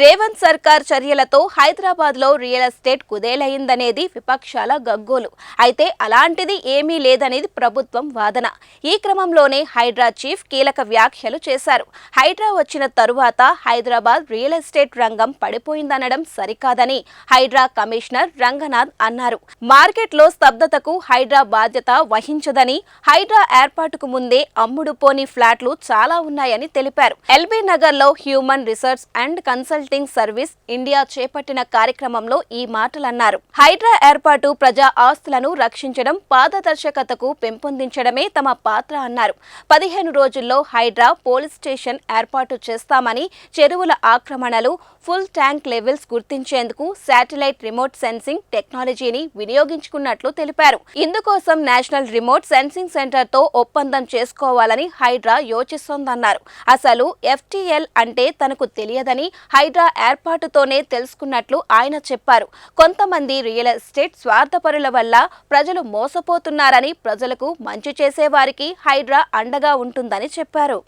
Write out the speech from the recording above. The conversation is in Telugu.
రేవంత్ సర్కార్ చర్యలతో హైదరాబాద్ లో రియల్ ఎస్టేట్ కుదేలైందనేది విపక్షాల గగ్గోలు. అయితే అలాంటిది ఏమీ లేదనేది ప్రభుత్వం వాదన. ఈ క్రమంలోనే హైడ్రా చీఫ్ కీలక వ్యాఖ్యలు చేశారు. హైడ్రా వచ్చిన తరువాత హైదరాబాద్ రియల్ ఎస్టేట్ రంగం పడిపోయిందనడం సరికాదని హైడ్రా కమిషనర్ రంగనాథ్ అన్నారు. మార్కెట్లో స్తబ్దతకు హైడ్రా బాధ్యత వహించదని, హైడ్రా ఏర్పాటుకు ముందే అమ్ముడు పోని ఫ్లాట్లు చాలా ఉన్నాయని తెలిపారు. ఎల్బీ నగర్ లో human research and consulting service India చేపట్టిన కార్యక్రమంలో ఈ మాటలన్నారు. హైడ్రా ఏర్పాటు ప్రజా ఆస్తులను రక్షించడం, పారదర్శకతకు పెంపొందించడమే తమ పాత్ర అన్నారు. 15 రోజుల్లో హైడ్రా పోలీస్ స్టేషన్ ఏర్పాటు చేస్తామని, చెరువుల ఆక్రమణలు, ఫుల్ ట్యాంక్ లెవెల్స్ గుర్తించేందుకు శాటిలైట్ రిమోట్ సెన్సింగ్ టెక్నాలజీని వినియోగించుకున్నట్లు తెలిపారు. ఇందుకోసం నేషనల్ రిమోట్ సెన్సింగ్ సెంటర్ తో ఒప్పందం చేసుకోవాలని హైడ్రా యోచిస్తోందన్నారు. అసలు FTL అంటే తనకు తెలియదని, హైడ్రా ఏర్పాటుతోనే తెలుసుకున్నట్లు ఆయన చెప్పారు. కొంతమంది రియల్ ఎస్టేట్ స్వార్థపరుల వల్ల ప్రజలు మోసపోతున్నారని, ప్రజలకు మంచి చేసే వారికి హైడ్రా అండగా ఉంటుందని చెప్పారు.